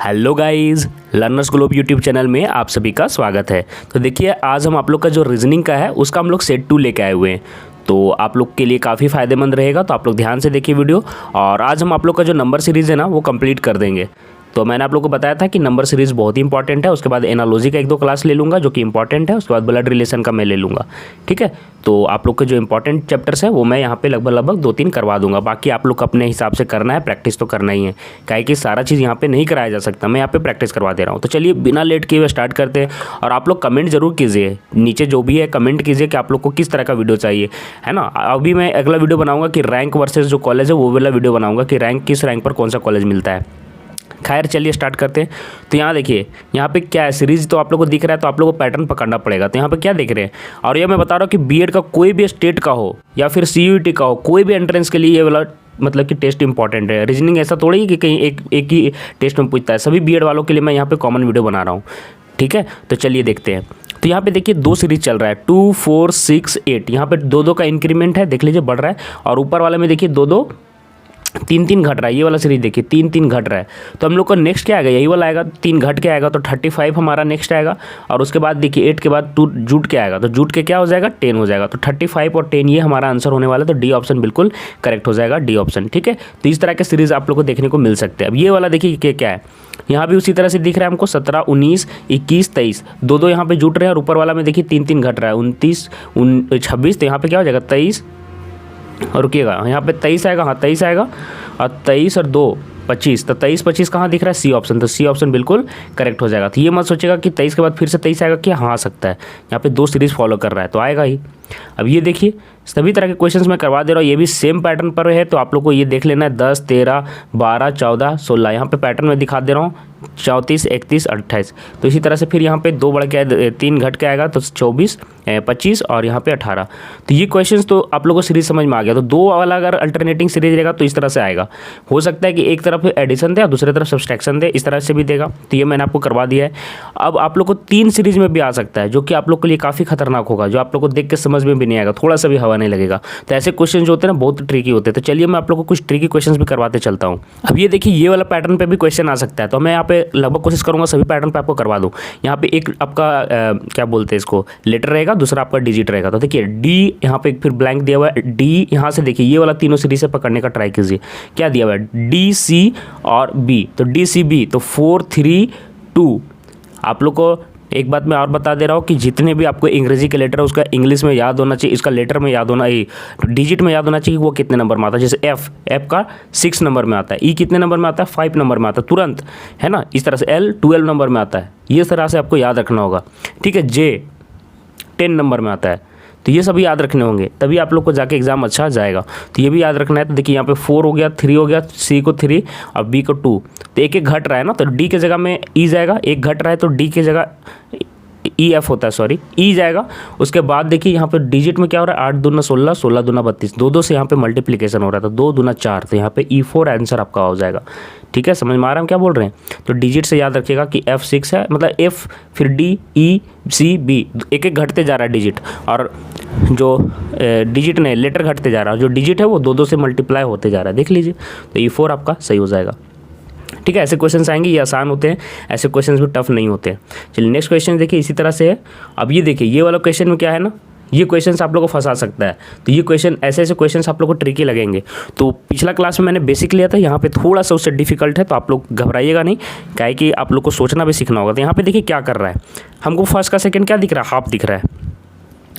Hello guys, learners globe YouTube channel में आप सभी का स्वागत है। तो देखिए, आज हम आप लोग का जो रीजनिंग का है उसका हम लोग सेट 2 लेके आए हुए हैं। तो आप लोग के लिए काफ़ी फ़ायदेमंद रहेगा, तो आप लोग ध्यान से देखिए वीडियो। और आज हम आप लोग का जो नंबर सीरीज़ है ना वो कंप्लीट कर देंगे। तो मैंने आप लोग को बताया था कि नंबर सीरीज़ बहुत ही इंपॉर्टेंट है। उसके बाद एनालॉजी का 1-2 क्लास ले लूँगा जो कि इंपॉर्टेंट है। उसके बाद ब्लड रिलेशन का मैं ले लूँगा, ठीक है। तो आप लोग के जो इंपॉर्टेंट चैप्टर्स है वो मैं यहाँ पे लगभग 2-3 करवा दूंगा। बाकी आप लोग को अपने हिसाब से करना है, प्रैक्टिस तो करना ही है, काहे कि सारा चीज़ यहाँ पे नहीं कराया जा सकता। मैं यहाँ पे प्रैक्टिस करवा दे रहा हूँ। तो चलिए बिना लेट किए हुए स्टार्ट करते हैं। और आप लोग कमेंट जरूर कीजिए, नीचे जो भी है कमेंट कीजिए कि आप लोग को किस तरह का वीडियो चाहिए, है ना। अभी मैं अगला वीडियो बनाऊँगा कि रैंक वर्सेज जो कॉलेज है वो वाला वीडियो बनाऊँगा कि रैंक किस रैंक पर कौन सा कॉलेज मिलता है। खैर चलिए स्टार्ट करते हैं। तो यहाँ देखिए, यहाँ पे क्या है, सीरीज तो आप लोगों को दिख रहा है, तो आप लोगों को पैटर्न पकड़ना पड़ेगा। तो यहाँ पे क्या देख रहे हैं, और ये मैं बता रहा हूँ कि बीएड का कोई भी स्टेट का हो या फिर सीयूईटी का हो, कोई भी एंट्रेंस के लिए ये वाला मतलब कि टेस्ट इंपॉर्टेंट है। रीजनिंग ऐसा थोड़ी है कि कहीं एक ही टेस्ट में पूछता है। सभी बीएड वालों के लिए मैं यहाँ पे कॉमन वीडियो बना रहा हूँ, ठीक है। तो चलिए देखते हैं। तो यहाँ पे देखिए 2 सीरीज चल रहा है, 2, 4, 6, 8। यहाँ पे 2-2 का इंक्रीमेंट है, देख लीजिए बढ़ रहा है। और ऊपर वाले में देखिए 2-2, 3-3 घट रहा है। ये वाला सीरीज देखिए 3-3 घट रहा है। तो हम लोग को नेक्स्ट क्या आएगा, यही वाला आएगा, 3 घट के आएगा तो 35 हमारा नेक्स्ट आएगा। और उसके बाद देखिए 8 के बाद 2 जुट के आएगा, तो जुट के क्या हो जाएगा, 10 हो जाएगा। तो 35 और 10 ये हमारा आंसर होने वाला है। तो डी ऑप्शन बिल्कुल करेक्ट हो जाएगा, डी ऑप्शन, ठीक है। तो इस तरह के सीरीज आप लोग को देखने को मिल सकते हैं। अब ये वाला देखिए क्या है, यहाँ भी उसी तरह से दिख रहा है हमको, 17, 19, 21, 23, 2-2 यहाँ पे जुट रहे हैं। और ऊपर वाला में देखिए 3-3 घट रहा है, 29, 26। तो यहाँ पे क्या हो जाएगा 23, और रुकिएगा यहाँ पे 23 आएगा, हाँ 23 आएगा। और 23 और 2, 25। तो 23-25 कहाँ दिख रहा है, सी ऑप्शन। तो सी ऑप्शन बिल्कुल करेक्ट हो जाएगा। तो ये मत सोचेगा कि 23 के बाद फिर से 23 आएगा, क्या हाँ आ सकता है। यहाँ पे 2 सीरीज फॉलो कर रहा है तो आएगा ही। अब ये देखिए सभी तरह के क्वेश्चंस मैं करवा दे रहा हूँ, ये भी सेम पैटर्न पर है। तो आप लोग को ये देख लेना है 10, 13, 12, 14, 16। यहाँ पे पैटर्न में दिखा दे रहा हूँ, 34, 31, 28। तो इसी तरह से फिर यहाँ पे 2 बढ़ के 3 घट के आएगा तो 24, 25 और यहाँ पे 18। तो ये क्वेश्चंस तो आप लोगों को सीरीज समझ में आ गया। तो 2 वाला अगर अल्टरनेटिंग सीरीज रहेगा तो इस तरह से आएगा। हो सकता है कि एक तरफ एडिशन दे और दूसरी तरफ सब्सट्रैक्शन दे, इस तरह से भी देगा। तो ये मैंने आपको करवा दिया है। अब आप लोग को 3 सीरीज में भी आ सकता है, जो कि आप लोग के लिए काफ़ी खतरनाक होगा, जो आप लोग को देख के समझ में भी नहीं आएगा, थोड़ा सा भी हवा नहीं लगेगा। तो ऐसे क्वेश्चन जो होते हैं ना बहुत ट्रिकी होते हैं। तो चलिए मैं आप लोग को कुछ ट्रिकी क्वेश्चन भी करवाते चलता हूँ। अब ये देखिए ये वाला पैटर्न पे भी क्वेश्चन आ सकता है। तो मैं यहाँ पे लगभग कोशिश करूँगा सभी पैटर्न पे आपको करवा दूँ। यहाँ पे एक आपका क्या बोलते हैं इसको, लेटर रहेगा, दूसरा आपका डिजिट रहेगा। तो देखिए डी यहाँ पे फिर ब्लैंक दिया हुआ है, डी यहाँ से देखिए ये वाला तीनों सीरीज से पकड़ने का ट्राई कीजिए। क्या दिया हुआ है, डी, सी और बी। तो डी, सी, बी, तो 4, 3, 2। आप लोग को एक बात मैं और बता दे रहा हूँ कि जितने भी आपको अंग्रेजी के लेटर है उसका इंग्लिश में याद होना चाहिए, इसका लेटर में याद होना, डिजिट में याद होना चाहिए कि वो कितने नंबर में आता है। जैसे एफ का 6 नंबर में आता है, ई कितने नंबर में आता है, 5 नंबर में आता है तुरंत, है ना। इस तरह से एल 12 नंबर में आता है, ये तरह से आपको याद रखना होगा, ठीक है। जे 10 नंबर में आता है। तो ये सभी याद रखने होंगे, तभी आप लोग को जाके एग्जाम अच्छा जाएगा। तो ये भी याद रखना है। तो देखिए यहाँ पे 4 हो गया, 3 हो गया, सी को 3 और बी को 2। तो एक घट रहा है ना, तो डी के जगह में ई जाएगा। एक घट रहा है तो डी के जगह ई एफ होता है, सॉरी ई जाएगा। उसके बाद देखिए यहाँ पे डिजिट में क्या हो रहा है, 8 दूना 16, 16 दूना 32, 2-2 से यहाँ पे मल्टीप्लिकेशन हो रहा था, 2 दूना 4। तो यहाँ पे E4 आंसर आपका हो जाएगा, ठीक है। समझ में आ रहा है हम क्या बोल रहे हैं। तो डिजिट से याद रखिएगा कि F6 है, मतलब F फिर D, E, C, B, एक घटते जा रहा है डिजिट। और जो डिजिट नहीं, लेटर घटते जा रहा है, जो डिजिट है वो 2-2 से मल्टीप्लाई होते जा रहा है, देख लीजिए। तो E4 आपका सही हो जाएगा, ठीक है। ऐसे क्वेश्चंस आएंगे, ये आसान होते हैं, ऐसे क्वेश्चंस भी टफ नहीं होते हैं। चलिए नेक्स्ट क्वेश्चन देखिए इसी तरह से है। अब ये देखिए ये वाला क्वेश्चन में क्या है ना, ये क्वेश्चंस आप लोगों को फंसा सकता है। तो ये क्वेश्चन ऐसे क्वेश्चंस आप लोगों को ट्रिकी लगेंगे। तो पिछला क्लास में मैंने बेसिक लिया था, यहाँ पे थोड़ा सा उससे डिफिकल्ट है, तो आप लोग घबराइएगा नहीं, क्या है कि आप लोग को सोचना भी सीखना होगा। तो यहाँ पे देखिए क्या कर रहा है, हमको फर्स्ट का सेकंड क्या दिख रहा है, हाफ दिख रहा है,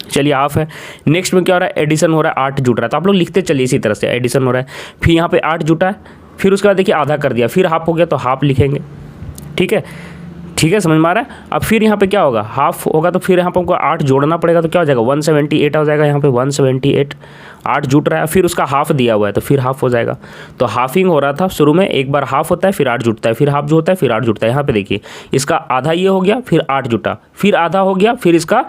चलिए हाफ है। नेक्स्ट में क्या हो रहा है, एडिशन हो रहा है, 8 जुट रहा है। तो आप लोग लिखते चलिए इसी तरह से, एडिशन हो रहा है, फिर यहाँ पे 8 जुटा है, फिर उसके बाद देखिए आधा कर दिया, फिर हाफ हो गया तो हाफ लिखेंगे, ठीक है, ठीक है, समझ में आ रहा है। अब फिर यहाँ पे क्या होगा, हाफ होगा तो फिर यहाँ पे हमको 8 जोड़ना पड़ेगा, तो क्या हो जाएगा 178 हो जाएगा। यहाँ पे 178, 8 जुट रहा है, फिर उसका हाफ दिया हुआ है तो फिर हाफ हो जाएगा। तो हाफिंग हो रहा था शुरू में, एक बार हाफ होता है फिर 8 जुटता है, फिर हाफ जो होता है फिर 8 जुटता है। यहाँ पे देखिए इसका आधा ये हो गया, फिर 8 जुटा, फिर आधा हो गया, फिर इसका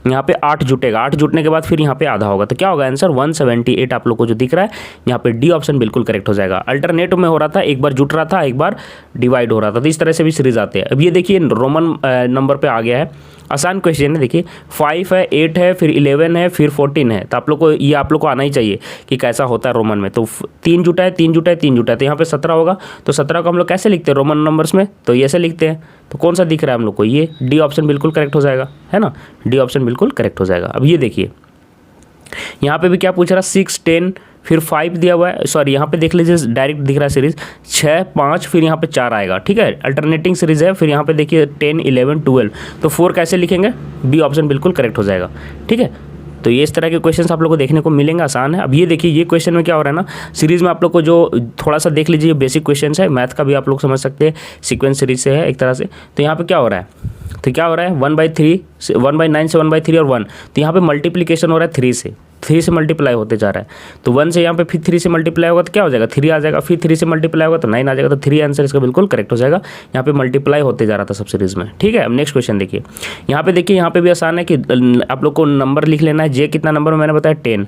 यहाँ पे 8 जुटेगा, 8 जुटने के बाद फिर यहाँ पे आधा होगा। तो क्या होगा आंसर 178 आप लोग को जो दिख रहा है। यहाँ पे डी ऑप्शन बिल्कुल करेक्ट हो जाएगा। अल्टरनेटिव में हो रहा था, एक बार जुट रहा था, एक बार डिवाइड हो रहा था। तो इस तरह से भी सीरीज आते हैं। अब ये देखिए रोमन नंबर पे आ गया है, आसान क्वेश्चन है। देखिए 5 है, 8 है, फिर 11 है, फिर 14 है। तो आप लोग को ये आप लोग को आना ही चाहिए कि कैसा होता है रोमन में। तो 3 जुटा है, 3 जुटा है, 3 जुटा है, तो यहाँ पे 17 होगा। तो 17 को हम लोग कैसे लिखते हैं रोमन नंबर्स में? तो ये ऐसे लिखते हैं। तो कौन सा दिख रहा है हम लोग को? ये डी ऑप्शन बिल्कुल करेक्ट हो जाएगा, है ना। डी ऑप्शन बिल्कुल करेक्ट हो जाएगा। अब ये देखिए यहाँ पे भी क्या पूछ रहा है, 6, 10, फिर 5 दिया हुआ है। सॉरी यहाँ पे देख लीजिए डायरेक्ट दिख रहा है सीरीज 6, 5, फिर यहाँ पे 4 आएगा, ठीक है। अल्टरनेटिंग सीरीज है। फिर यहाँ पे देखिए 10, 11, 12, तो 4 कैसे लिखेंगे? बी ऑप्शन बिल्कुल करेक्ट हो जाएगा, ठीक है। तो ये इस तरह के क्वेश्चंस आप लोग को देखने को मिलेंगे, आसान है। अब ये देखिए ये क्वेश्चन में क्या हो रहा है ना, सीरीज में आप लोग को जो थोड़ा सा देख लीजिए, बेसिक क्वेश्चन है, मैथ का भी आप लोग समझ सकते हैं, सीक्वेंस सीरीज से है एक तरह से। तो यहाँ पे क्या हो रहा है, तो क्या हो रहा है 1/3 से 1/9 से 1/3 और 1, तो यहाँ पे मल्टीप्लिकेशन हो रहा है 3 से मल्टीप्लाई होते जा रहा है। तो 1 से यहाँ पे फिर 3 से मल्टीप्लाई होगा तो क्या हो जाएगा, 3 आ जाएगा। फिर 3 से मल्टीप्लाई होगा तो 9 आ जाएगा। तो 3 आंसर इसका बिल्कुल करेक्ट हो जाएगा। यहाँ पे मल्टीप्लाई होते जा रहा था सब सीरीज में, ठीक है। अब नेक्स्ट क्वेश्चन देखिए, यहाँ पे देखिए, यहाँ पे भी आसान है कि आप लोग को नंबर लिख लेना है। जे कितना नंबर में मैंने बताया 10,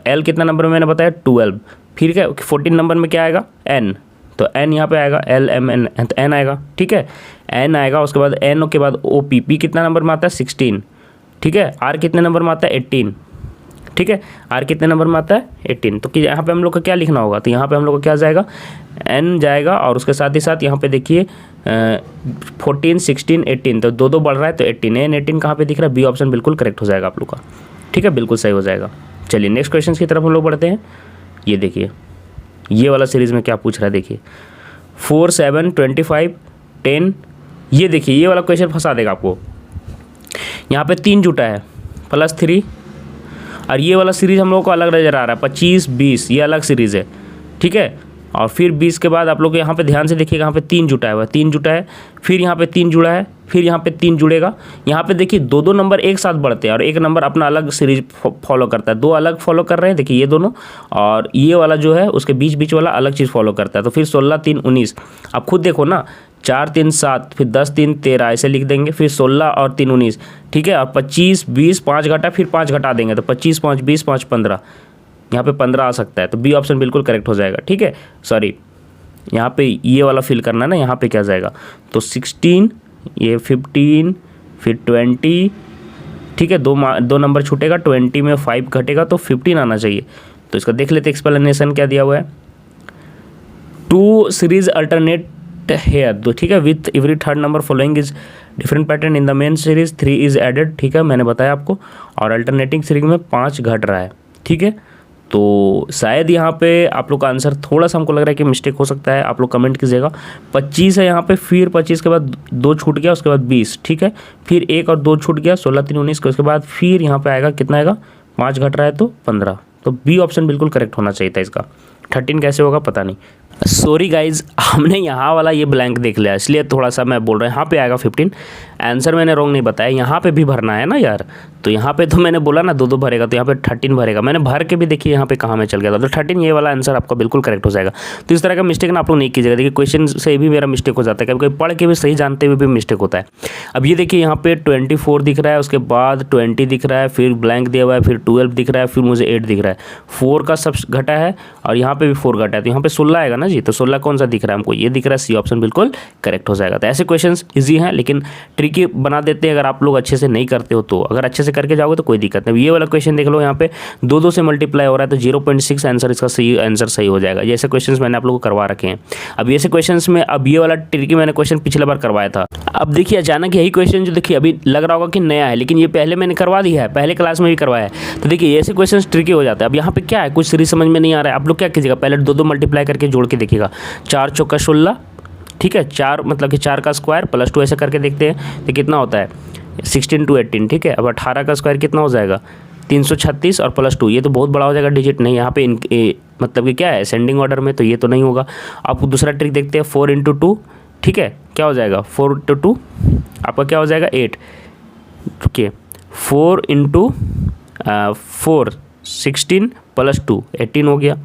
एल कितना नंबर में मैंने बताया 12, फिर क्या 14 नंबर में क्या आएगा एन, तो एन यहाँ पे आएगा LMN, तो एन आएगा, ठीक है। एन आएगा, उसके बाद एन के बाद OP, पी कितना नंबर में आता है 16, ठीक है। आर कितने नंबर में आता है 18, ठीक है। आर कितने नंबर में आता है 18। तो कि यहाँ पे हम लोग को क्या लिखना होगा, तो यहाँ पे हम लोग को क्या जाएगा, एन जाएगा, और उसके साथ ही साथ यहाँ पे देखिए 14, 16, 18, तो 2 बढ़ रहा है तो 18, एन 18 कहाँ पे दिख रहा है, बी ऑप्शन बिल्कुल करेक्ट हो जाएगा आप लोग का, ठीक है, बिल्कुल सही हो जाएगा। चलिए नेक्स्ट क्वेश्चन की तरफ हम लोग बढ़ते हैं। ये देखिए ये वाला सीरीज़ में क्या पूछ रहा है, देखिए 4, 7, 25, 10, ये देखिए ये वाला क्वेश्चन फंसा देगा आपको। यहाँ पे 3 जुटा है +3, और ये वाला सीरीज़ हम लोग को अलग नजर आ रहा है 25, 20, ये अलग सीरीज़ है, ठीक है। और फिर 20 के बाद आप लोग यहाँ पे ध्यान से देखिएगा, यहाँ पे 3 जुटा है, 3 जुटा है, फिर यहाँ पे 3 जुड़ा है, फिर यहाँ पे 3 जुड़ेगा। यहाँ पे देखिए 2 नंबर एक साथ बढ़ते हैं और एक नंबर अपना अलग सीरीज फॉलो करता है। 2 अलग फॉलो कर रहे हैं, देखिए ये दोनों, और ये वाला जो है उसके बीच वाला अलग चीज़ फॉलो करता है। तो फिर 16, 3, 19, आप खुद देखो ना, 4, 3, 7, फिर 10, 3, 13 ऐसे लिख देंगे, फिर 16 और 3, 19, ठीक है। और 25, 20, 5 घटा, फिर 5 घटा देंगे, तो 25, 5, 20, 5, 15, यहाँ पे 15 आ सकता है। तो बी ऑप्शन बिल्कुल करेक्ट हो जाएगा, ठीक है। सॉरी यहाँ पे ये वाला फिल करना है ना, यहाँ पे क्या जाएगा, तो 16, ये 15, फिर 20, ठीक है। 2 नंबर छूटेगा, 20 में 5 घटेगा तो 15 आना चाहिए। तो इसका देख लेते एक्सप्लेनेशन क्या दिया हुआ है। 2 सीरीज अल्टरनेट हेयर, तो ठीक है, with every third number following is different pattern in the main series, 3 is added, ठीक है, मैंने बताया आपको। और अल्टरनेटिंग सीरीज में 5 घट रहा है, ठीक है। तो शायद यहाँ पे आप लोग का आंसर थोड़ा सा हमको लग रहा है कि मिस्टेक हो सकता है, आप लोग कमेंट कीजिएगा। 25 है यहाँ पे, फिर 25 के बाद 2 छूट गया, उसके बाद 20, ठीक है, फिर 1 और 2 छूट गया, 16, 3, 19 के, उसके बाद फिर यहाँ पे आएगा, कितना आएगा, 5 घट रहा है तो 15। तो बी ऑप्शन बिल्कुल करेक्ट होना चाहिए था इसका। 13 कैसे होगा पता नहीं। सॉरी गाइज, हमने यहाँ वाला ये ब्लैंक देख लिया, इसलिए थोड़ा सा मैं बोल रहा हूँ। यहाँ पे आएगा 15, आंसर मैंने रॉन्ग नहीं बताया, यहाँ पे भी भरना है ना यार। तो यहाँ पे तो मैंने बोला ना 2 भरेगा, तो यहाँ पे 13 भरेगा, मैंने भर के भी देखिए यहाँ पे कहाँ में चल गया था। तो 13 ये वाला आंसर आपका बिल्कुल करेक्ट हो जाएगा। तो इस तरह का मिस्टेक ना आप लोग नहीं कीजिएगा। देखिए क्वेश्चन से भी मेरा मिस्टेक हो जाता है, कभी कभी पढ़ के भी सही जानते हुए भी मिस्टेक होता है। अब ये देखिए यहाँ पे 24 दिख रहा है, उसके बाद 20 दिख रहा है, फिर ब्लैंक दिया हुआ है, फिर 12 दिख रहा है, फिर मुझे 8 दिख रहा है, 4 का सब घटा है, और यहाँ पे भी 4 घटा है, तो यहाँ पे 16 आएगा ना जी। तो 16 कौन सा दिख रहा है हमको, ये दिख रहा है, सी ऑप्शन बिल्कुल करेक्ट हो जाएगा। तो ऐसे क्वेश्चंस इजी हैं, लेकिन ट्रिकी बना देते हैं अगर आप लोग अच्छे से नहीं करते हो तो। अगर अच्छे से करके जाओगे तो कोई दिक्कत नहीं। ये वाला क्वेश्चन देख लो, यहाँ पे 2 से मल्टीप्लाई हो रहा है, तो 0.6 आंसर इसका सही आंसर सही हो जाएगा। ये ऐसे क्वेश्चंस मैंने आप लोगों को करवा रखे हैं। अब ऐसे क्वेश्चंस में, अब ये वाला ट्रिकी मैंने क्वेश्चन पिछले बार करवाया था। अब देखिए अचानक यही क्वेश्चन जो देखिए अभी लग रहा होगा कि नया है, लेकिन ये पहले मैंने करवा दिया है, पहले क्लास में भी करवाया है। तो देखिए ऐसे क्वेश्चन ट्रिकी हो जाता है। अब यहाँ पे क्या है, कुछ सीरीज समझ में नहीं आ रहा है, आप लोग क्या कीजिएगा, पहले 2 मल्टीप्लाई करके जोड़ के देखिएगा। 4 चौका 16, ठीक है, 4 मतलब कि 4 का स्क्वायर +2 ऐसे करके देखते हैं तो कितना होता है, 16 to 18, ठीक है। अब 18 का स्क्वायर कितना हो जाएगा, 336 और +2, ये तो बहुत बड़ा हो जाएगा डिजिट, नहीं यहाँ पे मतलब कि क्या है असेंडिंग ऑर्डर में, तो ये तो नहीं होगा। आप दूसरा ट्रिक देखते हैं, 4 × 2, ठीक है, क्या हो जाएगा, 4 × 2 आपका क्या हो जाएगा 8, ठीक है। 4 × 4 16 +2 18 हो गया,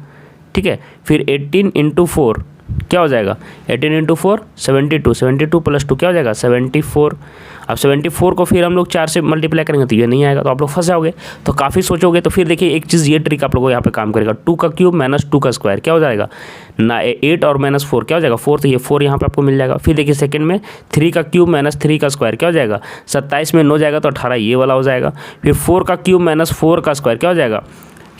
ठीक है। फिर 18 × 4 क्या हो जाएगा 18 इंटू 4 72, 72 प्लस 2 क्या हो जाएगा 74। अब 74 को फिर हम लोग 4 से मल्टीप्लाई करेंगे तो ये नहीं आएगा, तो आप लोग फंस जाओगे। तो काफ़ी सोचोगे तो फिर देखिए एक चीज़, ये ट्रिक आप लोगों को यहाँ पे काम करेगा। 2 का क्यूब माइनस 2 का स्क्वायर क्या हो जाएगा ना 8 और माइनस 4 क्या हो जाएगा 4, तो ये 4 यहाँ पे आपको मिल जाएगा। फिर देखिए सेकंड में 3 का क्यूब माइनस 3 का स्क्वायर क्या हो जाएगा 27 में 9 जाएगा तो 18 ये वाला हो जाएगा। फिर 4 का क्यूब माइनस 4 का स्क्वायर क्या हो जाएगा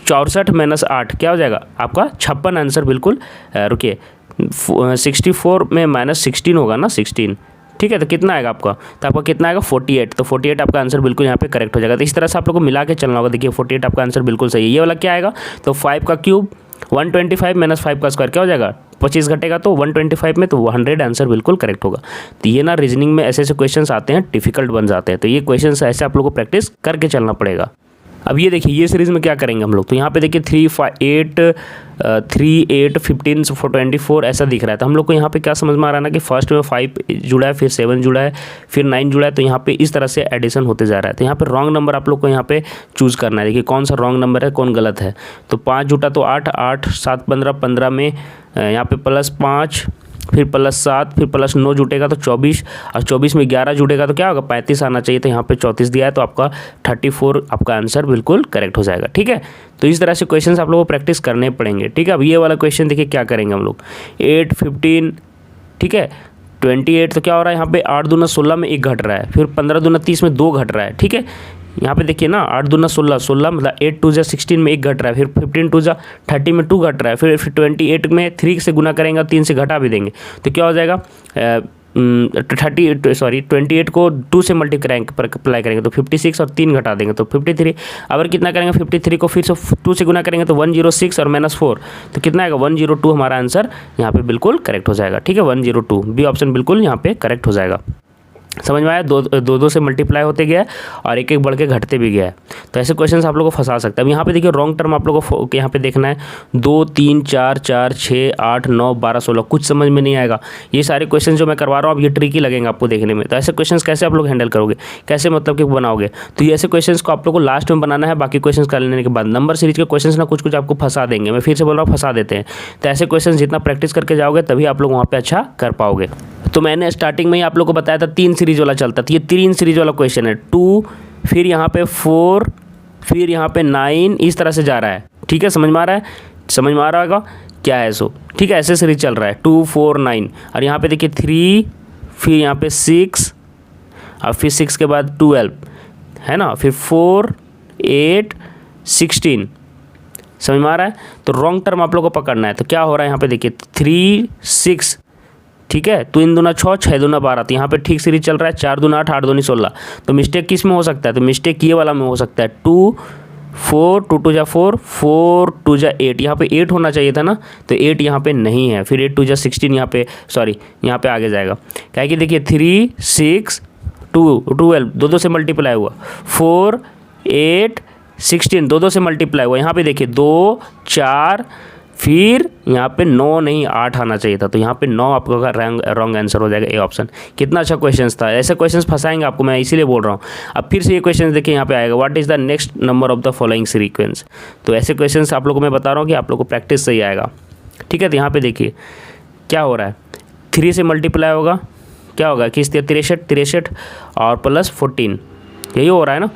64 माइनस 8 क्या हो जाएगा आपका 56 आंसर बिल्कुल। रुकिए 64 में माइनस 16 होगा ना 16, ठीक है, तो कितना आएगा आपका, तो आपका कितना आएगा 48, तो 48 आपका आंसर बिल्कुल यहाँ पे करेक्ट हो जाएगा। तो इस तरह से आप लोग को मिला के चलना होगा। देखिए 48 आपका आंसर बिल्कुल सही है। ये वाला क्या आएगा, तो 5 का क्यूब 125 माइनस 5 का स्क्वायर क्या हो जाएगा 25 घटेगा तो 125 में, तो 100 आंसर बिल्कुल करेक्ट होगा। तो ये ना रीजनिंग में ऐसे ऐसे क्वेश्चंस आते हैं, डिफिकल्ट बन जाते हैं, तो ये क्वेश्चंस ऐसे आप लोग को प्रैक्टिस करके चलना पड़ेगा। अब ये देखिए ये सीरीज़ में क्या करेंगे हम लोग, तो यहाँ पे देखिए 3, 8, 15, 24 ऐसा दिख रहा है। तो हम लोग को यहाँ पे क्या समझ में आ रहा है ना कि फर्स्ट में 5 जुड़ा है, फिर 7 जुड़ा है, फिर 9 जुड़ा है, तो यहाँ पे इस तरह से एडिशन होते जा रहा है। तो यहाँ पे रॉन्ग नंबर आप लोग को यहाँ पे चूज़ करना है। देखिए कौन सा रॉन्ग नंबर है, कौन गलत है। तो 5 जुटा तो 8, 8 7 15, 15 में यहाँ पे +5, फिर +7, फिर +9 जुटेगा तो 24, और 24 में 11 जुटेगा तो क्या होगा 35 आना चाहिए। तो यहाँ पे 34 दिया है, तो आपका 34 आपका आंसर बिल्कुल करेक्ट हो जाएगा। ठीक है, तो इस तरह से क्वेश्चंस आप लोगों को प्रैक्टिस करने पड़ेंगे। ठीक है, अब ये वाला क्वेश्चन देखिए क्या करेंगे हम लोग 8, 15, ठीक है 28, तो क्या हो रहा है यहाँ पे 8 दूना 16 में 1 घट रहा है, फिर 15 दूना 30 में 2 घट रहा है। ठीक है, यहाँ पे देखिए ना 8 दूना 16, 16 मतलब 8 2 जा 16 में 1 घट रहा है, फिर 15 2 जा 30 में 2 घट रहा है, फिर 28 में 3 से गुना करेंगे और 3 से घटा भी देंगे तो क्या हो जाएगा 28 को 2 से मल्टीप्लाई करेंगे तो 56 और 3 घटा देंगे तो 53। अगर कितना करेंगे 53 को फिर से 2 से गुना करेंगे तो 106 और -4 तो कितना आएगा 102 हमारा आंसर यहाँ पे बिल्कुल करेक्ट हो जाएगा। ठीक है 102 बी ऑप्शन बिल्कुल यहाँ पे करेक्ट हो जाएगा। समझ में आया, दो से मल्टीप्लाई होते गया और एक एक बढ़ के घटते भी गया है। तो ऐसे क्वेश्चंस आप लोगों को फंसा सकता है। अब यहाँ पे देखिए रॉन्ग टर्म आप लोगों को यहाँ पे देखना है 2, 3, 4, 4, 6, 8, 9, 12, 16 कुछ समझ में नहीं आएगा। ये सारे क्वेश्चन जो मैं करवा रहा हूँ अब ये ट्रिकी लगेंगे आपको देखने में। तो ऐसे क्वेश्चन कैसे आप लोग हैंडल करोगे, कैसे मतलब कि बनाओगे, तो ये ऐसे क्वेश्चन को आप लोग को लास्ट में बनाना है। बाकी क्वेश्चन कर लेने के बाद नंबर सीरीज के क्वेश्चन ना कुछ कुछ आपको फंसा देंगे। मैं फिर से बोल रहा हूँ फंसा देते हैं। तो ऐसे क्वेश्चन जितना प्रैक्टिस करके जाओगे तभी आप लोग वहाँ पर अच्छा कर पाओगे। तो मैंने स्टार्टिंग में ही आप लोग को बताया था 3 सीरीज वाला चलता था। ये 3 सीरीज वाला क्वेश्चन है 2, फिर यहाँ पे 4, फिर यहाँ पे 9 इस तरह से जा रहा है। ठीक है, समझ में आ रहा है, समझ में आ रहा होगा क्या है सो। ठीक है, ऐसे सीरीज चल रहा है 2, 4, 9 और यहाँ पे देखिए 3, फिर यहाँ पे 6 और फिर 6 के बाद 12 है ना, फिर 4, 8, 16 समझ में आ रहा है। तो रॉन्ग टर्म आप लोग को पकड़ना है। तो क्या हो रहा है यहाँ पे देखिए 3, 6 ठीक है, 3 दूना 6, 6 दूना 12 तो यहाँ पे ठीक सीरीज चल रहा है 4 दूना 8, 8 दूनी 16। तो मिस्टेक किस में हो सकता है, तो मिस्टेक ये वाला में हो सकता है 2, 4, 2 2 जा 4, 4 2 जा 8 यहाँ पे 8 होना चाहिए था ना, तो 8 यहाँ पे नहीं है। फिर 8 2 जा 16 यहाँ पे सॉरी यहाँ पे आगे जाएगा क्या कि देखिए 3, 6, 2, 12 दो से मल्टीप्लाई हुआ, 4, 8, 16 दो से मल्टीप्लाई हुआ। यहाँ पे देखिए 2, 4 फिर यहाँ पे 9 नहीं 8 आना चाहिए था, तो यहाँ पे 9 आपका रॉन्ग आंसर हो जाएगा ए ऑप्शन। कितना अच्छा क्वेश्चन था, ऐसे क्वेश्चंस फंसाएंगे आपको, मैं इसीलिए बोल रहा हूँ। अब फिर से ये क्वेश्चन देखिए यहाँ पे आएगा what is the next number of the following sequence. तो ऐसे क्वेश्चंस आप लोगों को मैं बता रहा हूँ कि आप लोग को प्रैक्टिस से ही आएगा। ठीक है, तो यहाँ पे देखिए क्या हो रहा है 3 से मल्टीप्लाई होगा क्या होगा कि 63 और +14 यही हो रहा है ना,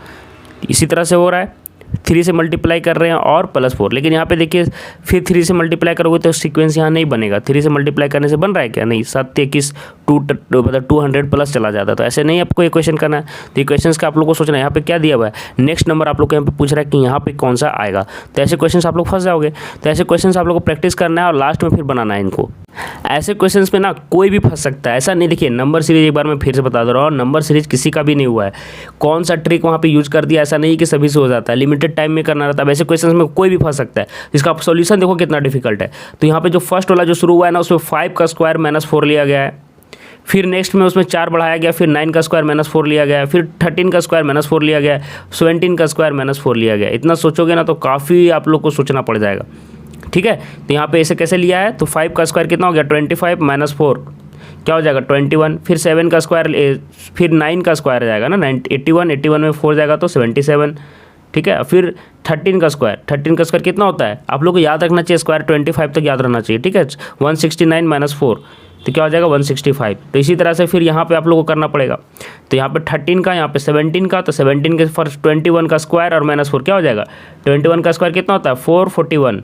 इसी तरह से हो रहा है 3 से मल्टीप्लाई कर रहे हैं और +4। लेकिन यहाँ पे देखिए फिर 3 से मल्टीप्लाई करोगे तो सीक्वेंस यहाँ नहीं बनेगा। 3 से मल्टीप्लाई करने से बन रहा है क्या, नहीं 7 21 मतलब 200 प्लस चला जाता है। तो ऐसे नहीं आपको ये क्वेश्चन करना है। तो ये क्वेश्चन का आप लोग को सोचना है यहाँ पे क्या दिया हुआ है, नेक्स्ट नंबर आप लोग को यहाँ पे पूछ रहा है कि यहाँ पे कौन सा आएगा। तो ऐसे क्वेश्चन आप लोग फंस जाओगे। तो ऐसे क्वेश्चन आप लोग को प्रैक्टिस करना है और लास्ट में फिर बनाना है इनको। ऐसे क्वेश्चंस में ना कोई भी फंस सकता है, ऐसा नहीं। देखिए नंबर सीरीज एक बार मैं फिर से बता दे रहा हूँ, नंबर सीरीज किसी का भी नहीं हुआ है। कौन सा ट्रिक वहाँ पे यूज कर दिया ऐसा नहीं कि सभी से हो जाता है, लिमिटेड टाइम में करना रहता है। ऐसे क्वेश्चंस में कोई भी फंस सकता है। इसका आप सॉल्यूशन देखो कितना डिफिकल्ट है। तो यहाँ पे जो फर्स्ट वाला जो शुरू हुआ है ना उसमें 5 का स्क्वायर -4 लिया गया है, फिर नेक्स्ट में उसमें 4 बढ़ाया गया, फिर 9 का स्क्वायर -4 लिया गया, फिर 13 का स्क्वायर -4 लिया गया, 17 का स्क्वायर -4 लिया गया। इतना सोचोगे ना तो काफ़ी आप लोग को सोचना पड़ जाएगा। ठीक है, तो यहाँ पे ऐसे कैसे लिया है, तो 5 का स्क्वायर कितना हो गया 25 -4 क्या हो जाएगा 21, फिर 7 का स्क्वायर फिर 9 का स्क्वायर आ जाएगा ना 81 में 4 जाएगा तो 77 ठीक है। फिर 13 का स्क्वायर कितना होता है, आप लोग को याद रखना चाहिए, स्क्वायर 25 तक याद रहना चाहिए, ठीक है। 169 माइनस 4 तो क्या हो जाएगा 165। तो इसी तरह से फिर यहाँ पे आप लोगों को करना पड़ेगा। तो यहाँ पे 13 का, यहाँ पे 17 का, तो 17 के फर्स्ट 21 का स्क्वायर और माइनस 4 क्या हो जाएगा, 21 का स्क्वायर कितना होता है 441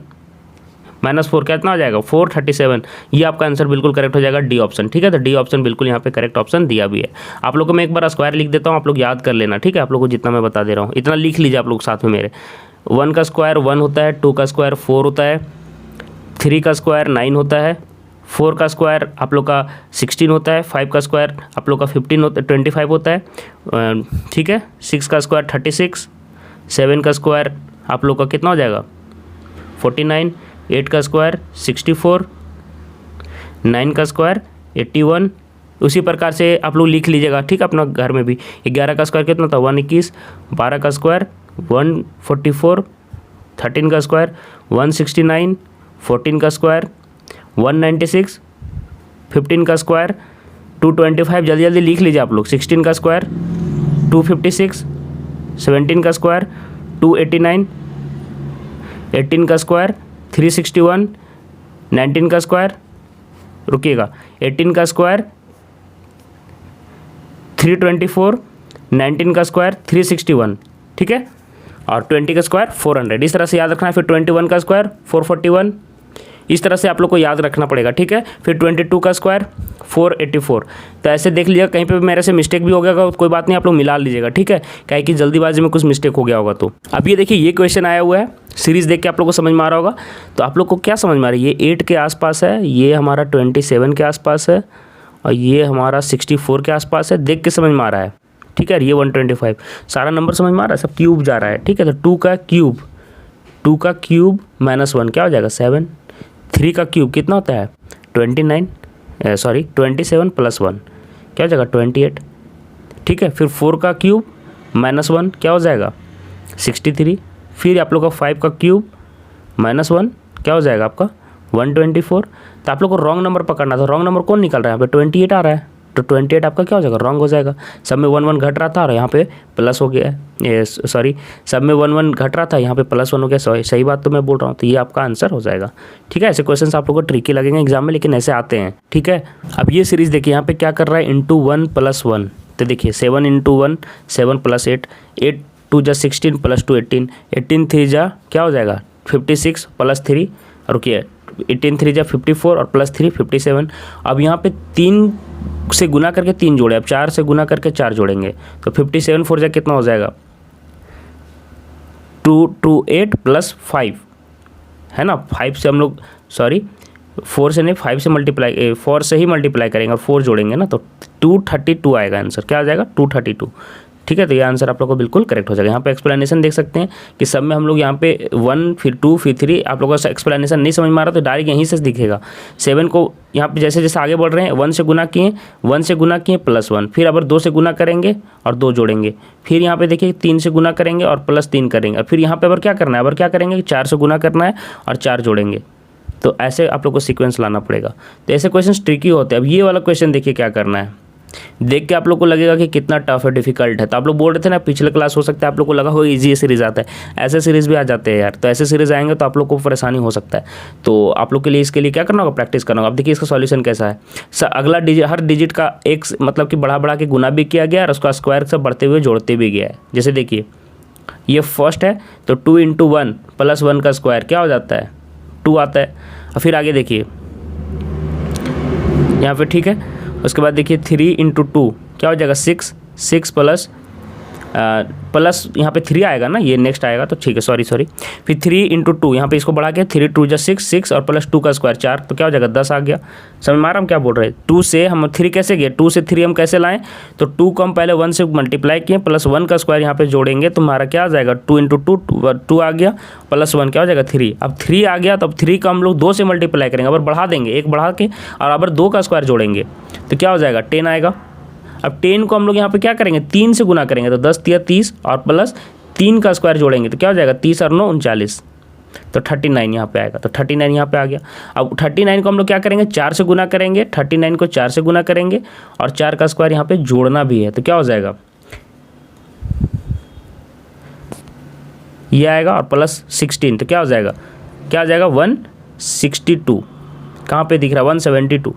माइनस 4 कितना हो जाएगा 437। ये आपका आंसर बिल्कुल करेक्ट हो जाएगा डी ऑप्शन, ठीक है। तो डी ऑप्शन बिल्कुल यहाँ पे करेक्ट ऑप्शन दिया भी है। आप लोगों को मैं एक बार स्क्वायर लिख देता हूँ, आप लोग याद कर लेना, ठीक है। आप लोग को जितना मैं बता दे रहा हूँ इतना लिख लीजिए आप लोग साथ में मेरे। 1 का स्क्वायर 1 होता है, 2 का स्क्वायर 4 होता है, 3 का स्क्वायर 9 होता है, 4 का स्क्वायर आप लोग का 16 होता है, 5 का स्क्वायर आप लोग का 25 होता है, ठीक है। 6 का स्क्वायर 36, 7 का स्क्वायर आप लोग का कितना हो जाएगा 49, 8 का स्क्वायर 64, 9 का स्क्वायर 81। उसी प्रकार से आप लोग लिख लीजिएगा, ठीक है, अपना घर में भी। 11 का स्क्वायर कितना था 121, 12 का स्क्वायर 144, 13 का स्क्वायर 169, 14 का स्क्वायर 196, 15 का स्क्वायर 225, जल्दी जल्दी लिख लीजिए आप लोग। 16 का स्क्वायर 256, 17 का स्क्वायर 289, 18 का स्क्वायर 361, 19 का स्क्वायर रुकिएगा 18 का स्क्वायर 324, 19 का स्क्वायर 361, ठीक है, और 20 का स्क्वायर 400। इस तरह से याद रखना है। फिर 21 का स्क्वायर 441, इस तरह से आप लोग को याद रखना पड़ेगा, ठीक है। फिर 22 का स्क्वायर 484। तो ऐसे देख लीजिएगा, कहीं पे भी मेरे से मिस्टेक भी हो गया कोई बात नहीं, आप लोग मिला लीजिएगा, ठीक है, काहे कि जल्दीबाजी में कुछ मिस्टेक हो गया होगा। तो अब ये देखिए, ये क्वेश्चन आया हुआ है, सीरीज देख के आप लोग को समझ में आ रहा होगा। तो आप लोग को क्या समझ में आ रहा है, ये 8 के आसपास है, ये हमारा 27 के आसपास है, और ये हमारा 64 के आसपास है। देख के समझ में आ रहा है, ठीक है। ये 125 सारा नंबर समझ में आ रहा है, सब क्यूब जा रहा है, ठीक है। तो 2 का क्यूब माइनस 1 क्या हो जाएगा 7। 3 का क्यूब कितना होता है 27 प्लस 1 क्या हो जाएगा 28, ठीक है। फिर 4 का क्यूब माइनस 1 क्या हो जाएगा 63। फिर आप लोग का 5 का क्यूब माइनस 1 क्या हो जाएगा आपका 124। तो आप लोग को रॉन्ग नंबर पकड़ना था। रॉन्ग नंबर कौन निकल रहा है, यहाँ पे 28 आ रहा है, तो 28 आपका क्या हो जाएगा रॉन्ग हो जाएगा। सब में 1 1 घट रहा था और यहाँ पे प्लस हो गया है, सॉरी सब में 1 1 घट रहा था, यहाँ पे प्लस 1 हो गया। सही बात तो मैं बोल रहा हूँ। तो ये आपका आंसर हो जाएगा, ठीक है। ऐसे क्वेश्चन आप लोगों को ट्रिकी लगेंगे एग्जाम में, लेकिन ऐसे आते हैं, ठीक है। अब ये सीरीज देखिए, यहाँ पे क्या कर रहा है इंटू 1 प्लस 1। तो देखिए 7 इंटू 1 7 प्लस 8, 8 2 जा 16 प्लस 2 18, 18 3 जा क्या हो जाएगा 56 प्लस 3, रुकिए 18 3 जा 54 और प्लस 3 57। अब यहाँ पे 3 से गुना करके 3 जोड़े, अब 4 से गुना करके 4 जोड़ेंगे, तो 57 4 जा कितना हो जाएगा 228 प्लस 5 है ना। 5 से हम लोग 4 से नहीं 5 से मल्टीप्लाई 4 से ही मल्टीप्लाई करेंगे और 4 जोड़ेंगे ना, तो 232 आएगा आंसर। क्या आ जाएगा 232, ठीक है। तो ये आंसर आप लोग को बिल्कुल करेक्ट हो जाएगा। यहाँ पे एक्सप्लेनेशन देख सकते हैं कि सब में हम लोग यहाँ पे 1 फिर 2 फिर 3, आप लोगों का एक्सप्लेनेशन नहीं समझ में आ रहा तो डायरेक्ट यहीं से दिखेगा। 7 को यहाँ पे जैसे जैसे आगे बढ़ रहे हैं 1 से गुना किए प्लस 1, फिर अगर 2 से गुना करेंगे और 2 जोड़ेंगे, फिर यहाँ पे देखिए 3 से गुना करेंगे और प्लस 3 करेंगे, और फिर यहाँ पे अगर क्या करना है, अगर क्या करेंगे 4 से गुना करना है और 4 जोड़ेंगे। तो ऐसे आप लोग को सीक्वेंस लाना पड़ेगा। तो ऐसे क्वेश्चन ट्रिकी होते हैं। अब ये वाला क्वेश्चन देखिए क्या करना है, देख के आप लोग को लगेगा कि कितना टफ है, डिफिकल्ट है। तो आप लोग बोल रहे थे ना पिछले क्लास, हो सकता है आप लोग को लगा हो इजी सीरीज आता है, ऐसे सीरीज भी आ जाते हैं यार। तो ऐसे सीरीज आएंगे तो आप लोग को परेशानी हो सकता है। तो आप लोग के लिए इसके लिए क्या करना होगा, प्रैक्टिस करना होगा। अब देखिए इसका सॉल्यूशन कैसा है। अगला डिजिट, हर डिजिट का एक मतलब कि बढ़ा के गुना भी किया गया और उसका स्क्वायर से बढ़ते हुए जोड़ते भी गया है। जैसे देखिए ये फर्स्ट है, तो 2 इंटू 1 प्लस 1 का स्क्वायर क्या हो जाता है 2 आता है। और फिर आगे देखिए यहाँ पे, ठीक है। उसके बाद देखिए 3 इंटू 2 क्या हो जाएगा 6 प्लस यहाँ पे 3 आएगा ना, ये नेक्स्ट आएगा, तो ठीक है सॉरी। फिर 3 इंटू 2 यहाँ पे इसको बढ़ा के 3 2 जा 6 और प्लस 2 का स्क्वायर 4, तो क्या हो जाएगा 10 आ गया। समझ में आ रहा हम क्या बोल रहे हैं। 2 से हम 3 कैसे गए, 2 से 3 हम कैसे लाएं, तो 2 को हम पहले 1 से मल्टीप्लाई किए, प्लस 1 का स्क्वायर यहाँ पे जोड़ेंगे, तो हमारा क्या आ जाएगा 2 इंटू 2 आ गया, प्लस 1 क्या हो जाएगा 3। अब 3 आ गया तो अब 3 का हम लोग 2 से मल्टीप्लाई करेंगे, अगर बढ़ा देंगे 1 बढ़ा के, और अगर 2 का स्क्वायर जोड़ेंगे तो क्या हो जाएगा 10 आएगा। अब 10 को हम लोग यहाँ पे क्या करेंगे 3 से गुना करेंगे, तो 10 3 30 और प्लस 3 का स्क्वायर जोड़ेंगे तो क्या हो जाएगा 30 और 9 39, तो 39 यहाँ पे आएगा। तो 39 यहाँ पे आ गया। अब 39 को हम लोग क्या करेंगे 4 से गुना करेंगे, 39 को 4 से गुना करेंगे और 4 का स्क्वायर यहाँ पे जोड़ना भी है, तो क्या हो जाएगा ये आएगा और प्लस 16, तो क्या हो जाएगा, क्या आ जाएगा 162, कहाँ पे दिख रहा है 172,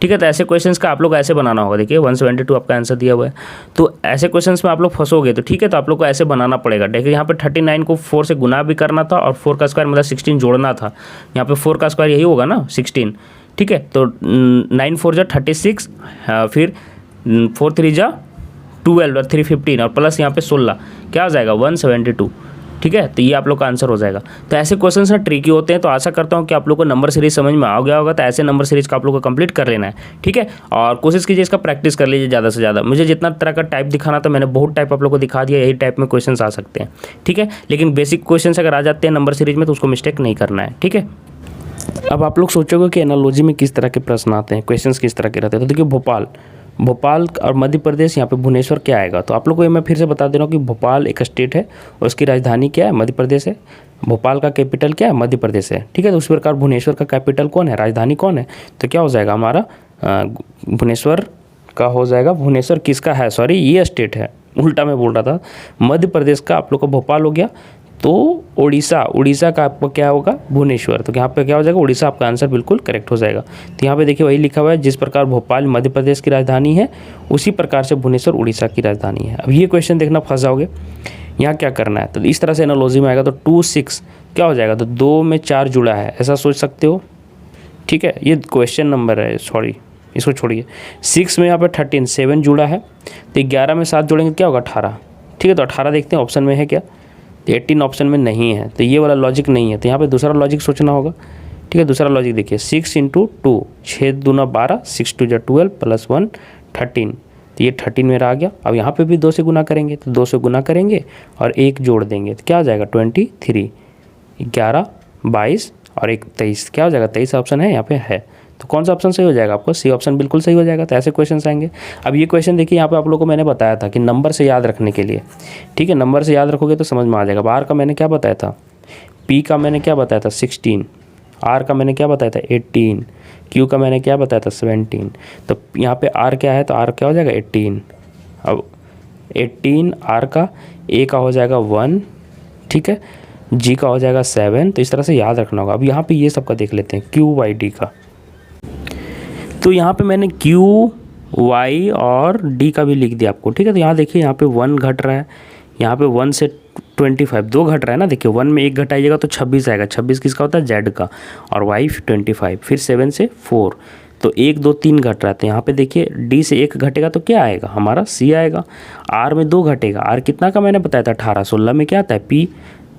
ठीक है। तो ऐसे क्वेश्चंस का आप लोग ऐसे बनाना होगा, देखिए 172 आपका आंसर दिया हुआ है। तो ऐसे क्वेश्चंस में आप लोग फंसोगे तो ठीक है, तो आप लोग को ऐसे बनाना पड़ेगा। देखिए यहाँ पे 39 को 4 से गुना भी करना था और 4 का स्क्वायर मतलब 16 जोड़ना था। यहाँ पे 4 का स्क्वायर यही होगा ना 16, ठीक है। तो 9 4 जा 36, फिर 4 3 जा 12 और 3 15 और प्लस यहाँ पे 16, क्या हो जाएगा 172, ठीक है। तो ये आप लोग का आंसर हो जाएगा। तो ऐसे क्वेश्चंस ना ट्रिकी होते हैं, तो आशा करता हूँ कि आप लोग को नंबर सीरीज समझ में आ गया होगा। तो ऐसे नंबर सीरीज का आप लोग को कंप्लीट कर लेना है, ठीक है। और कोशिश कीजिए इसका प्रैक्टिस कर लीजिए ज़्यादा से ज़्यादा। मुझे जितना तरह का टाइप दिखाना था मैंने बहुत टाइप आप लोग को दिखा दिया, यही टाइप में क्वेश्चन आ सकते हैं, ठीक है। लेकिन बेसिक क्वेश्चन अगर आ जाते हैं नंबर सीरीज में तो उसको मिस्टेक नहीं करना है, ठीक है। अब आप लोग सोचोगे कि एनालॉजी में किस तरह के प्रश्न आते हैं, क्वेश्चंस किस तरह के रहते हैं। तो देखिए भोपाल और मध्य प्रदेश, यहाँ पे भुवनेश्वर क्या आएगा। तो आप लोग को ये मैं फिर से बता दे रहा हूँ कि भोपाल एक स्टेट है और उसकी राजधानी क्या है, मध्य प्रदेश है। भोपाल का कैपिटल क्या है, मध्य प्रदेश है, ठीक है। तो उस प्रकार भुवनेश्वर का कैपिटल कौन है, राजधानी कौन है। तो क्या हो जाएगा हमारा भुवनेश्वर का हो जाएगा, भुवनेश्वर किसका है, सॉरी ये स्टेट है, उल्टा मैं बोल रहा था। मध्य प्रदेश का आप लोग का भोपाल हो गया। तो उड़ीसा का आपका क्या होगा, भुवनेश्वर। तो यहाँ पे क्या हो जाएगा, उड़ीसा आपका आंसर बिल्कुल करेक्ट हो जाएगा। तो यहाँ पे देखिए वही लिखा हुआ है, जिस प्रकार भोपाल मध्य प्रदेश की राजधानी है उसी प्रकार से भुवनेश्वर उड़ीसा की राजधानी है। अब ये क्वेश्चन देखना फंस जाओगे, यहाँ क्या करना है। तो इस तरह से एनालॉजी में आएगा। तो 2 6 क्या हो जाएगा, तो 2 में 4 जुड़ा है, ऐसा सोच सकते हो, ठीक है। ये क्वेश्चन नंबर है, सॉरी इसको छोड़िए। 6 में यहाँ पे 13 7 जुड़ा है, तो 11 में 7 जोड़ेंगे क्या होगा 18, ठीक है। तो 18 देखते हैं ऑप्शन में है क्या, 18 ऑप्शन में नहीं है, तो ये वाला लॉजिक नहीं है। तो यहाँ पे दूसरा लॉजिक सोचना होगा, ठीक है। दूसरा लॉजिक देखिए 6 × 2, 6 दूना 12, 6 2 जा 12 प्लस 1 13, तो ये 13 मेरा आ गया। अब यहाँ पे भी 2 से गुना करेंगे, तो 2 से गुना करेंगे और 1 जोड़ देंगे, तो क्या हो जाएगा 23, 11 22 और 1 23, क्या हो जाएगा 23 ऑप्शन है यहाँ पे है। तो कौन सा ऑप्शन सही हो जाएगा, आपको सी ऑप्शन बिल्कुल सही हो जाएगा। तो ऐसे क्वेश्चन आएंगे। अब ये क्वेश्चन देखिए, यहाँ पे आप लोगों को मैंने बताया था कि नंबर से याद रखने के लिए, ठीक है, नंबर से याद रखोगे तो समझ में आ जाएगा। आर का मैंने क्या बताया था, पी का मैंने क्या बताया था 16, आर का मैंने क्या बताया था 18, क्यू का मैंने क्या बताया था 17। तो यहाँ पे आर क्या है, तो आर क्या हो जाएगा 18। अब 18 आर का, ए का हो जाएगा 1, ठीक है, जी का हो जाएगा 7। तो इस तरह से याद रखना होगा। अब यहाँ पे ये सबका देख लेते हैं, क्यू वाई डी का। तो यहाँ पे मैंने क्यू वाई और डी का भी लिख दिया आपको, ठीक है। तो यहाँ देखिए, यहाँ पे 1 घट रहा है, यहाँ पे 1 से 25 2 घट रहा है ना। देखिए 1 में 1 घटाइएगा तो 26 आएगा, 26 किसका होता है, जेड का, और वाई 25, फिर 7 से 4, तो 1 2 3 घट रहा है। तो यहाँ पे देखिए डी से 1 घटेगा तो क्या आएगा, हमारा सी आएगा। आर में 2 घटेगा, आर कितना का मैंने बताया था 18, 16 में क्या आता है पी,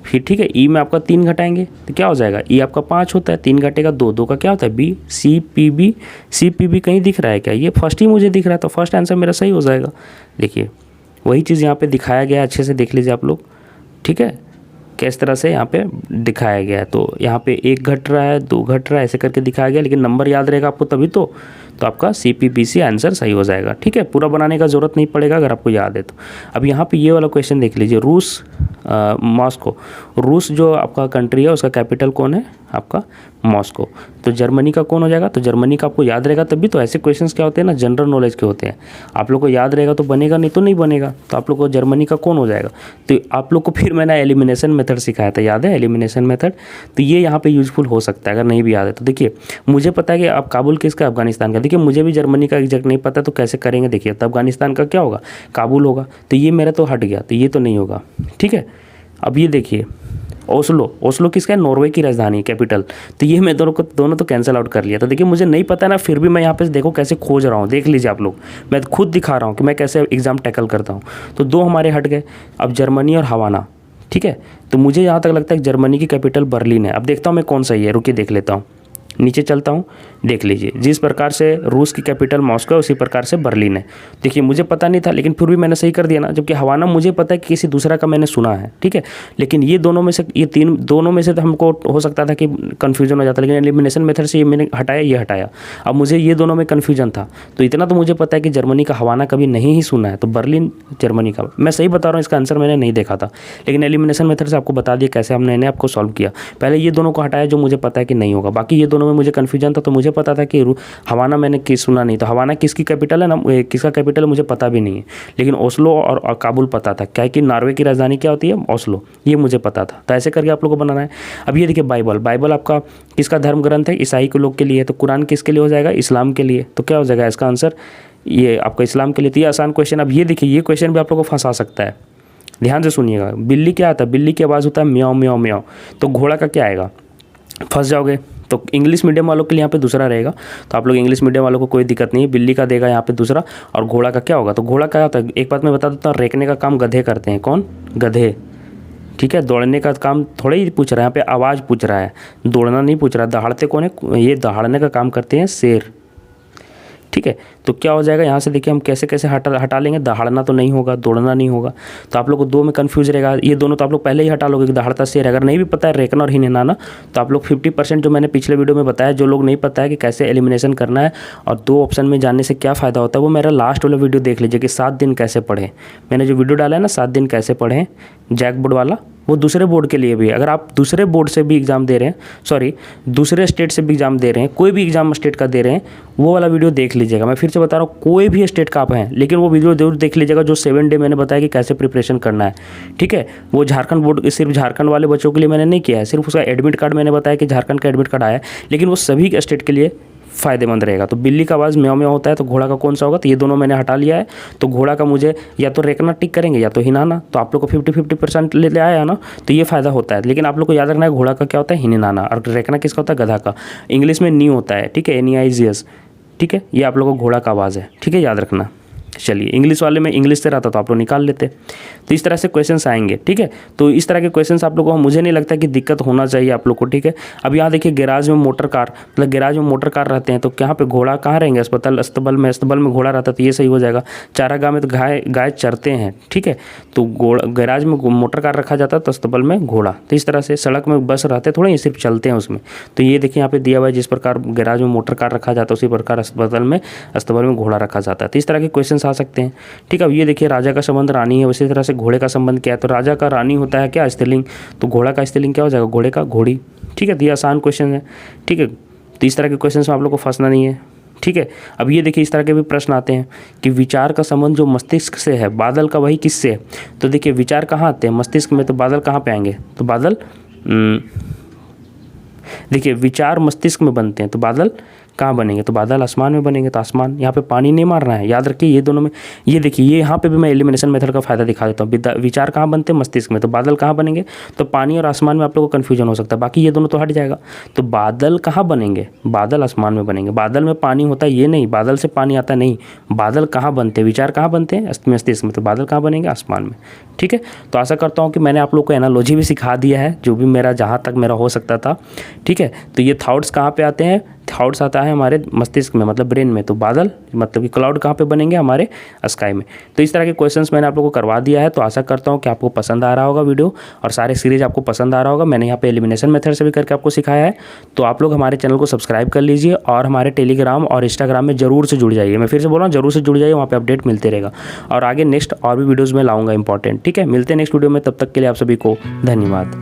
फिर ठीक है। ई में आपका 3 घटाएंगे तो क्या हो जाएगा, ई आपका 5 होता है, 3 घटेगा 2, 2 का क्या होता है बी। सी पी बी कहीं दिख रहा है क्या, ये फर्स्ट ही मुझे दिख रहा है, तो फर्स्ट आंसर मेरा सही हो जाएगा। देखिए वही चीज़ यहाँ पे दिखाया गया है, अच्छे से देख लीजिए आप लोग, ठीक है, किस तरह से यहाँ पे दिखाया गया है। तो यहाँ पे 1 घट रहा है, 2 घट रहा है, ऐसे करके दिखाया गया, लेकिन नंबर याद रहेगा आपको तभी तो आपका CPBC आंसर सही हो जाएगा, ठीक है। पूरा बनाने का ज़रूरत नहीं पड़ेगा अगर आपको याद है तो। अब यहाँ पे ये वाला क्वेश्चन देख लीजिए, रूस मॉस्को, रूस जो आपका कंट्री है उसका कैपिटल कौन है, आपका मॉस्को। तो जर्मनी का कौन हो जाएगा, तो जर्मनी का आपको याद रहेगा तभी तो। ऐसे क्वेश्चंस क्या होते हैं ना, जनरल नॉलेज के होते हैं, आप लोग को याद रहेगा तो बनेगा, नहीं तो नहीं बनेगा। तो आप लोग को जर्मनी का कौन हो जाएगा, तो आप लोग को फिर मैंने एलिमिनेशन मेथड सिखाया था, याद है एलिमिनेशन मेथड, तो ये यहाँ पे यूजफुल हो सकता है अगर नहीं भी याद है तो। देखिए मुझे पता है कि आप काबुल किसका, अफगानिस्तान का, देखिए मुझे भी जर्मनी का एग्जैक्ट नहीं पता तो कैसे करेंगे। देखिए तो अफगानिस्तान का क्या होगा, काबुल होगा, तो ये मेरा तो हट गया, तो ये तो नहीं होगा, ठीक है। अब ये देखिए ओस्लो किसका है, नॉर्वे की राजधानी कैपिटल, तो ये मैं दोनों तो कैंसिल आउट कर लिया। तो देखिए मुझे नहीं पता ना, फिर भी मैं यहाँ पे देखो कैसे खोज रहा हूँ, देख लीजिए आप लोग, मैं खुद दिखा रहा हूँ कि मैं कैसे एग्जाम टैकल करता हूँ। तो 2 हमारे हट गए। अब जर्मनी और हवाना, ठीक है, तो मुझे यहाँ तक लगता है जर्मनी की कैपिटल बर्लिन है। अब देखता हूँ मैं कौन सही है, रुकिए देख लेता हूँ, नीचे चलता हूँ, देख लीजिए जिस प्रकार से रूस की कैपिटल मॉस्को है उसी प्रकार से बर्लिन है। देखिए मुझे पता नहीं था लेकिन फिर भी मैंने सही कर दिया ना, जबकि हवाना मुझे पता है कि किसी दूसरा का मैंने सुना है, ठीक है। लेकिन ये दोनों में से, ये दोनों में से तो हमको हो सकता था कि कन्फ्यूजन हो जाता, लेकिन एलिमिनेशन मेथड से ये मैंने हटाया, ये हटाया। अब मुझे ये दोनों में कन्फ्यूजन था, तो इतना तो मुझे पता है कि जर्मनी का हवाना कभी नहीं ही सुना है, तो बर्लिन जर्मनी का। मैं सही बता रहा हूँ, इसका आंसर मैंने नहीं देखा था, लेकिन एलिमिनेशन मेथड से आपको बता दिया कैसे हमने आपको सॉल्व किया। पहले ये दोनों को हटाया जो मुझे पता है कि नहीं होगा, बाकी ये दोनों में मुझे कन्फ्यूजन था, तो मुझे मुझे पता था कि हवाना मैंने सुना नहीं, तो हवाना किसकी कैपिटल है ना, किसका कैपिटल है मुझे पता भी नहीं है, लेकिन ओस्लो और काबुल पता था। क्या है कि नॉर्वे की राजधानी क्या होती है, ओस्लो, ये मुझे पता था। तो ऐसे करके आप लोगों को बनाना है। अब ये देखिए बाइबल आपका किसका धर्म ग्रंथ है, ईसाई के लोग के लिए, तो कुरान किसके लिए हो जाएगा, इस्लाम के लिए। तो क्या हो जाएगा इसका आंसर, ये आपका इस्लाम के लिए। तो ये आसान क्वेश्चन। अब ये देखिए ये क्वेश्चन भी आप लोगों को फंसा सकता है, ध्यान से सुनिएगा। बिल्ली क्या आता है, बिल्ली की आवाज़ होता है म्याऊं म्याऊं म्याऊं, तो घोड़ा का क्या आएगा, फंस जाओगे। तो इंग्लिश मीडियम वालों के लिए यहाँ पे दूसरा रहेगा, तो आप लोग इंग्लिश मीडियम वालों को कोई दिक्कत नहीं है, बिल्ली का देगा यहाँ पे दूसरा। और घोड़ा का क्या होगा, तो घोड़ा क्या होता है, एक बात मैं बता देता हूँ, रेकने का काम गधे करते हैं। कौन, गधे, ठीक है। दौड़ने का काम थोड़ा ही पूछ रहा है यहाँ पे, आवाज़ पूछ रहा है, दौड़ना नहीं पूछ रहा। दहाड़ते कौन है, ये दहाड़ने का काम करते हैं शेर, ठीक है। तो क्या हो जाएगा यहाँ से, देखिए हम कैसे कैसे हटा लेंगे, दहाड़ना तो नहीं होगा, दौड़ना नहीं होगा। तो आप लोग को दो में कन्फ्यूज रहेगा, ये दोनों तो आप लोग पहले ही हटा लोगे कि दहाड़ता शेर। अगर नहीं भी पता है रेकना और हिनहाना, तो आप लोग 50% जो मैंने पिछले वीडियो में बताया, जो लोग नहीं पता है कि कैसे एलिमिनेशन करना है और 2 ऑप्शन में जानने से क्या फ़ायदा होता है, वो मेरा लास्ट वाला वीडियो देख लीजिए कि 7 दिन कैसे पढ़ें। मैंने जो वीडियो डाला है ना 7 दिन कैसे पढ़ें, जैक बोर्ड वाला, वो दूसरे बोर्ड के लिए भी है। अगर आप दूसरे बोर्ड से भी एग्ज़ाम दे रहे हैं, सॉरी दूसरे स्टेट से भी एग्ज़ाम दे रहे हैं, कोई भी एग्ज़ाम स्टेट का दे रहे हैं, वो वाला वीडियो देख लीजिएगा। मैं फिर से बता रहा हूँ, कोई भी स्टेट का आप हैं, लेकिन वो वीडियो जरूर देख लीजिएगा जो 7 डे मैंने बताया कि कैसे प्रिपरेशन करना है, ठीक है। वो झारखंड बोर्ड, सिर्फ झारखंड वाले बच्चों के लिए मैंने नहीं किया है, सिर्फ उसका एडमिट कार्ड मैंने बताया कि झारखंड का एडमिट कार्ड आया है, लेकिन वो सभी स्टेट के लिए फ़ायदेमंद रहेगा। तो बिल्ली का आवाज़ म्याऊं म्याऊं होता है, तो घोड़ा का कौन सा होगा, तो ये दोनों मैंने हटा लिया है। तो घोड़ा का मुझे या तो रेकना टिक करेंगे या तो हिनाना, तो आप लोग को 50-50% ले आया ना, तो ये फ़ायदा होता है। लेकिन आप लोग को याद रखना है घोड़ा का क्या होता है, हिनाना, और रेकना किसका होता है, गधा का। इंग्लिश में नी होता है, ठीक है, NEIGS, ठीक है। ये आप लोगों को घोड़ा का आवाज़ है, ठीक है, याद रखना। चलिए इंग्लिश वाले में इंग्लिश से रहता तो आप लोग निकाल लेते। तो इस तरह से क्वेश्चंस आएंगे, ठीक है। तो इस तरह के क्वेश्चंस आप लोगों को, मुझे नहीं लगता कि दिक्कत होना चाहिए आप लोग को, ठीक है। अब यहाँ देखिए गैराज में मोटर कार, मतलब गैराज में मोटर कार रहते हैं, तो यहाँ पे घोड़ा कहाँ रहेंगे, अस्तबल में घोड़ा रहता है, तो ये सही हो जाएगा। चारागाह में तो गाय चरते हैं, ठीक है। तो गैराज में मोटर कार रखा जाता है, तो अस्तबल में घोड़ा। तो इस तरह से सड़क में बस रहते हैं, थोड़ा ये सिर्फ चलते हैं उसमें। तो ये देखिए यहाँ पे दिया हुआ है, जिस प्रकार गैराज में मोटर कार रखा जाता है उसी प्रकार अस्तबल में घोड़ा रखा जाता है। तो इस तरह के क्वेश्चन आ सकते हैं, ठीक है। अब ये देखिए राजा का संबंध रानी है, उसी तरह से घोड़े का संबंध क्या है, तो राजा का रानी होता है क्या, स्त्रीलिंग, तो घोड़ा का स्त्रीलिंग क्या हो जाएगा, घोड़े का घोड़ी, ठीक है। तो ये आसान क्वेश्चन है, ठीक है। तो इस तरह के क्वेश्चन में आप लोग को फंसना नहीं है, ठीक है। अब ये देखिए इस तरह के भी प्रश्न आते हैं कि विचार का संबंध जो मस्तिष्क से है, बादल का वही किससे है। तो देखिए विचार कहाँ आते हैं, मस्तिष्क में, तो बादल कहाँ पे आएंगे, तो बादल देखिए विचार मस्तिष्क में बनते हैं, तो बादल कहाँ बनेंगे, तो बादल आसमान में बनेंगे। तो आसमान, यहाँ पे पानी नहीं मारना है, याद रखिए ये दोनों में। ये देखिए ये यहाँ पे भी मैं एलिमिनेशन मेथड का फायदा दिखा देता हूँ। विचार कहाँ बनते हैं, मस्तिष्क में, तो बादल कहाँ बनेंगे, तो पानी और आसमान में आप लोगों को कन्फ्यूजन हो सकता है, बाकी ये दोनों तो हट जाएगा। तो बादल कहाँ बनेंगे, बादल आसमान में बनेंगे। बादल में पानी होता है ये नहीं, बादल से पानी आता नहीं, बादल कहाँ बनते हैं, विचार कहाँ बनते हैं, मस्तिष्क में, तो बादल कहाँ बनेंगे, आसमान में, ठीक है। तो आशा करता हूँ कि मैंने आप लोग को एनालॉजी भी सिखा दिया है, जो भी मेरा जहाँ तक मेरा हो सकता था, ठीक है। तो ये थॉट्स कहाँ पे आते हैं, थॉट्स आता है हमारे मस्तिष्क में, मतलब ब्रेन में। तो बादल मतलब कि क्लाउड कहाँ पे बनेंगे, हमारे स्काई में। तो इस तरह के क्वेश्चंस मैंने आप लोगों को करवा दिया है। तो आशा करता हूँ कि आपको पसंद आ रहा होगा वीडियो, और सारे सीरीज आपको पसंद आ रहा होगा। मैंने यहाँ पे एलिमिनेशन मेथड से भी करके आपको सिखाया है। तो आप लोग हमारे चैनल को सब्सक्राइब कर लीजिए, और हमारे टेलीग्राम और इंस्टाग्राम में जरूर से जुड़ जाइए। मैं फिर से बोल रहा हूँ, जरूर से जुड़ जाइए, वहाँ पर अपडेट मिलते रहेगा, और आगे नेक्स्ट और भी वीडियोज़ में लाऊंगा इंपॉर्टेंट, ठीक है। मिलते हैं नेक्स्ट वीडियो में, तब तक के लिए आप सभी को धन्यवाद।